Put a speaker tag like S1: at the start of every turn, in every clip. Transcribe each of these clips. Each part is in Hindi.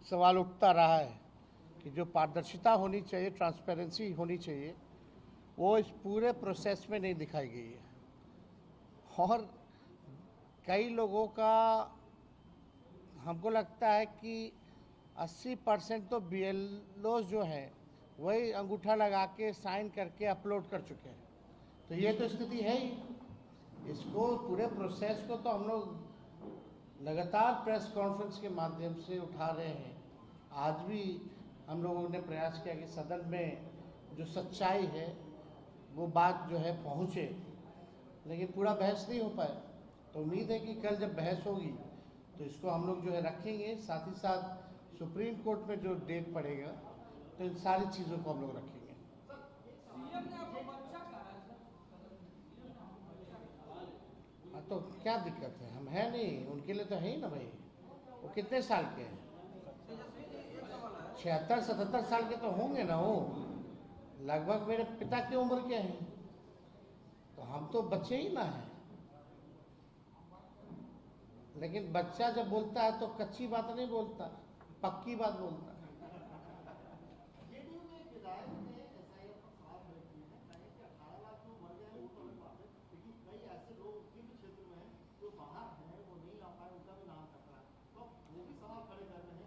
S1: सवाल उठता रहा है कि जो पारदर्शिता होनी चाहिए, ट्रांसपेरेंसी होनी चाहिए, वो इस पूरे प्रोसेस में नहीं दिखाई गई है। और कई लोगों का हमको लगता है कि 80% तो BLOs जो हैं वही अंगूठा लगा के साइन करके अपलोड कर चुके हैं। तो ये तो स्थिति है ही। इसको पूरे प्रोसेस को तो हम लोग लगातार प्रेस कॉन्फ्रेंस के माध्यम से उठा रहे हैं। आज भी हम लोगों ने प्रयास किया कि सदन में जो सच्चाई है वो बात जो है पहुँचे, लेकिन पूरा बहस नहीं हो पाया। तो उम्मीद है कि कल जब बहस होगी तो इसको हम लोग जो है रखेंगे, साथ ही साथ सुप्रीम कोर्ट में जो डेट पड़ेगा तो इन सारी चीज़ों को हम लोग रखेंगे। हाँ, तो क्या दिक्कत है? हम हैं नहीं, उनके लिए तो है ही ना भाई। वो कितने साल के हैं? 76-77 साल के तो होंगे ना वो, लगभग मेरे पिता की उम्र के हैं। तो हम तो बच्चे ही ना हैं। लेकिन बच्चा जब बोलता है तो कच्ची बात नहीं बोलता, पक्की बात बोलता है।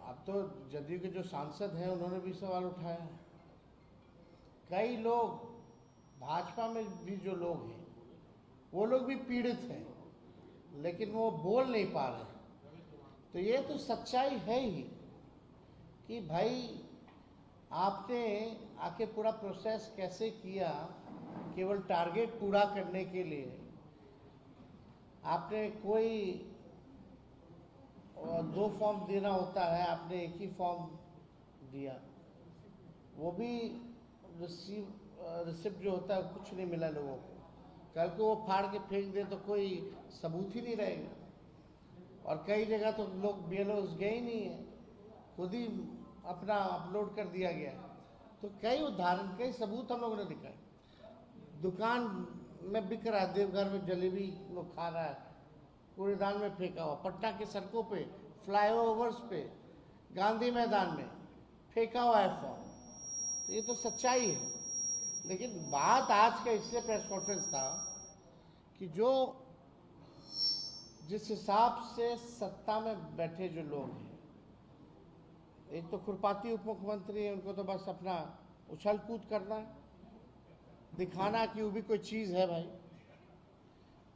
S1: अब तो जदयू के जो सांसद हैं उन्होंने भी सवाल उठाया है। कई लोग भाजपा में भी जो लोग हैं वो लोग भी पीड़ित हैं, लेकिन वो बोल नहीं पा रहे। तो ये तो सच्चाई है ही कि भाई आपने आके पूरा प्रोसेस कैसे किया, केवल टारगेट पूरा करने के लिए आपने कोई 2 फॉर्म देना होता है, आपने एक ही फॉर्म दिया, वो भी रिसिप्ट जो होता है कुछ नहीं मिला लोगों को। कल को वो फाड़ के फेंक दे तो कोई सबूत ही नहीं रहेगा। और कई जगह तो लोग BLOs गए ही नहीं है, खुद ही अपना अपलोड कर दिया गया। तो कई उदाहरण, कई सबूत हम लोगों ने दिखाए। दुकान में बिक रहा है, देवघर में जलेबी लोग खा रहा है, कूड़ेदान में फेंका हुआ, पटना के सड़कों पे, फ्लाईओवर्स पे, गांधी मैदान में फेंका हुआ है फॉर्म। तो ये तो सच्चाई है। लेकिन बात आज का इसलिए प्रेस कॉन्फ्रेंस था कि जो जिस हिसाब से सत्ता में बैठे जो लोग हैं, एक तो खुरपाती उप मुख्यमंत्री है, उनको तो बस अपना उछल कूद करना है, दिखाना कि वो भी कोई चीज़ है भाई।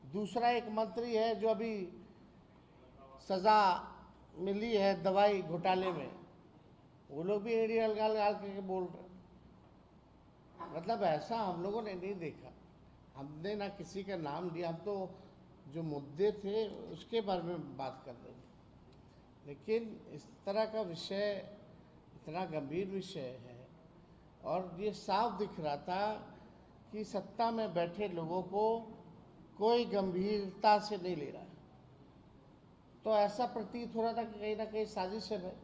S1: दूसरा एक मंत्री है जो अभी सज़ा मिली है दवाई घोटाले में, वो लोग भी एड़ी अलगाल गाल करके बोल रहे। मतलब ऐसा हम लोगों ने नहीं देखा। हमने ना किसी का नाम लिया, हम तो जो मुद्दे थे उसके बारे में बात कर रहे थे। लेकिन इस तरह का विषय इतना गंभीर विषय है और ये साफ दिख रहा था कि सत्ता में बैठे लोगों को कोई गंभीरता से नहीं ले रहा है। तो ऐसा प्रतीत हो रहा था कि कहीं ना कहीं साजिश है भाई।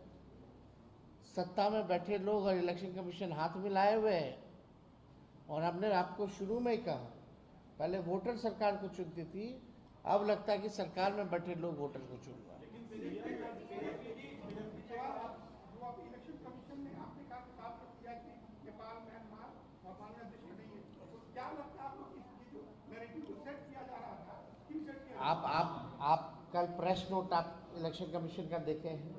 S1: सत्ता में बैठे लोग और इलेक्शन कमीशन हाथ मिलाए हुए हैं। और हमने आपको शुरू में ही कहा, पहले वोटर सरकार को चुनती थी, अब लगता है कि सरकार में बैठे लोग वोटर को चुन रहे हैं। आप कल प्रेस नोट आप इलेक्शन कमीशन का देखे हैं,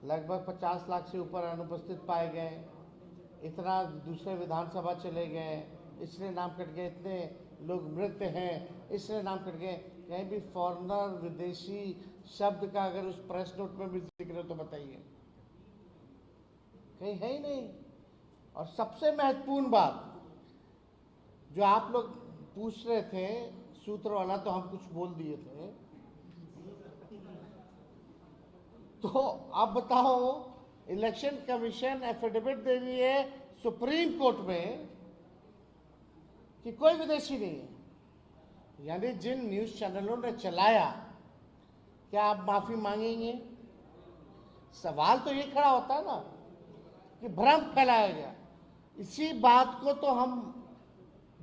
S1: लगभग 50 लाख से ऊपर अनुपस्थित पाए गए, इतना दूसरे विधानसभा चले गए, इसलिए नाम कट गए, इतने लोग मृत हैं इसलिए नाम कट गए। कहीं भी फॉरेनर, विदेशी शब्द का अगर उस प्रेस नोट में भी जिक्र है तो बताइए, कहीं है ही नहीं। और सबसे महत्वपूर्ण बात जो आप लोग पूछ रहे थे सूत्र वाला, तो हम कुछ बोल दिए थे, तो अब बताओ, इलेक्शन कमीशन एफिडेविट दे रही है सुप्रीम कोर्ट में कि कोई विदेशी नहीं है। यानी जिन न्यूज चैनलों ने चलाया, क्या आप माफी मांगेंगे? सवाल तो ये खड़ा होता है ना कि भ्रम फैलाया गया। इसी बात को तो हम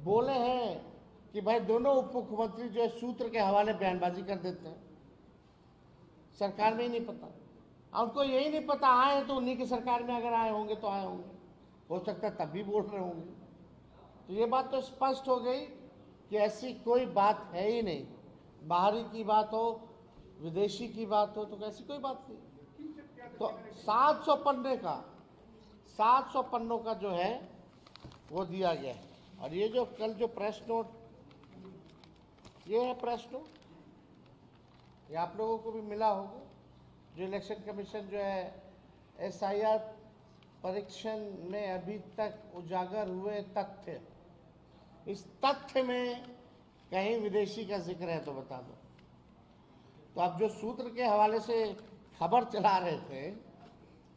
S1: बोले हैं कि भाई दोनों उप मुख्यमंत्री जो है सूत्र के हवाले बयानबाजी कर देते हैं, सरकार में ही नहीं पता। उनको यही नहीं पता, आए तो उन्हीं की सरकार में अगर आए होंगे तो आए होंगे, हो सकता है तब भी बोल रहे होंगे। तो ये बात तो स्पष्ट हो गई कि ऐसी कोई बात है ही नहीं। बाहरी की बात हो, विदेशी की बात हो, तो ऐसी कोई बात नहीं। तो 700 पन्नों का जो है वो दिया गया है। और ये जो कल जो प्रेस नोट, ये है प्रेस नोट, ये आप लोगों को भी मिला होगा, जो इलेक्शन कमीशन जो है SIR परीक्षण में अभी तक उजागर हुए तथ्य, इस तथ्य में कहीं विदेशी का जिक्र है तो बता दो। तो अब जो सूत्र के हवाले से खबर चला रहे थे,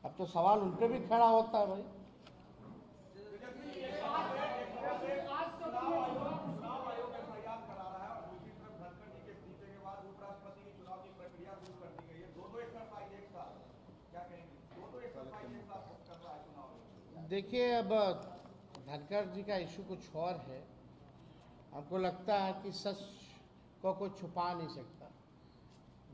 S1: अब तो सवाल उन पे भी खड़ा होता है भाई। देखिए, अब धनखड़ जी का इशू कुछ और है। हमको लगता है कि सच को कोई छुपा नहीं सकता।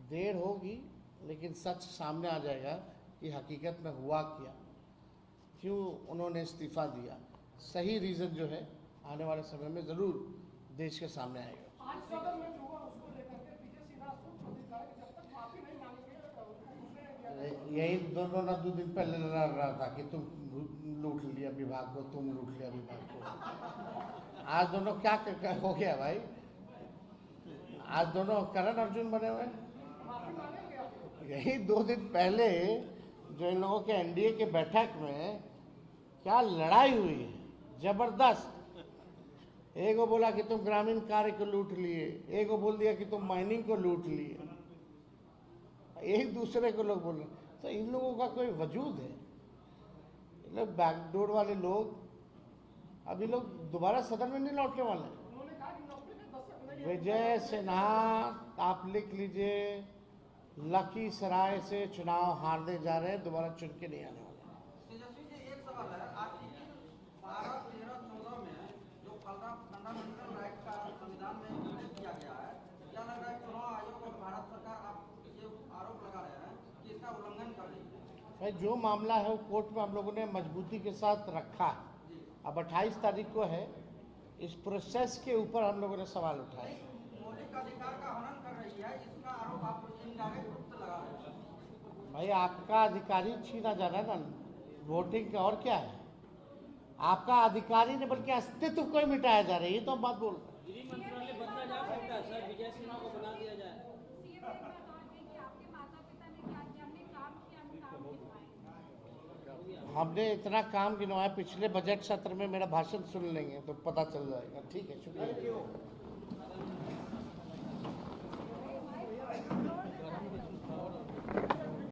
S1: देर होगी लेकिन सच सामने आ जाएगा कि हकीकत में हुआ क्या, क्यों उन्होंने इस्तीफा दिया। सही रीज़न जो है आने वाले समय में ज़रूर देश के सामने आएगा।
S2: आज सदन में जो हुआ उसको लेकर के पीजे सीधा जब तक माफी नहीं मांगेंगे,
S1: यही दोनों ना 2 दिन पहले लड़ रहा था कि तुम लूट लिया विभाग को, तुम लूट लिया विभाग को। आज दोनों क्या हो गया भाई? आज दोनों करण अर्जुन बने हुए। यही 2 दिन पहले जो इन लोगों के NDA के बैठक में क्या लड़ाई हुई है, जबरदस्त। एक को बोला कि तुम ग्रामीण कार्य को लूट लिए, एक को बोल दिया कि तुम माइनिंग को लूट लिए, एक दूसरे को लोग बोल रहे। तो इन लोगों का कोई वजूद है? इन लोग बैकडोर वाले लोग, अभी लोग दोबारा सदन में नहीं लौटने वाले। विजय सिन्हा, आप लिख लीजिए, लखीसराय से चुनाव हारने जा रहे हैं, दोबारा चुन के नहीं आने वाले।
S3: तेजस्वी जी, एक सवाल है। आर्टिकल 12, 13, 14 में जो फंडामेंटल राइट का संविधान में उल्लेख किया गया है, क्या लग रहा है चुनाव आयोग और भारत सरकार आप ये आरोप लगा रहे हैं कि इसका उल्लंघन कर रही है?
S1: भाई, जो मामला है वो कोर्ट में हम लोगों ने मजबूती के साथ रखा है। अब 28 तारीख को है, इस प्रोसेस के ऊपर हम लोगों ने सवाल उठाए।
S3: मौलिक अधिकार का हनन कर रही है, इसका आरोप आप इनडायरेक्ट रूप से लगा रहे हैं।
S1: भाई, आपका अधिकारी छीना जा रहा है ना वोटिंग का, और क्या है? आपका अधिकारी ने बल्कि अस्तित्व को ही मिटाया जा रहा है, ये तो हम बात बोल रहे हैं।
S4: गृह मंत्रालय बदला जा सकता है सर, विजय सिन्हा को बना दिया जाए।
S1: हमने इतना काम गिनवाया, पिछले बजट सत्र में मेरा भाषण सुन लेंगे तो पता चल जाएगा। ठीक है, शुक्रिया।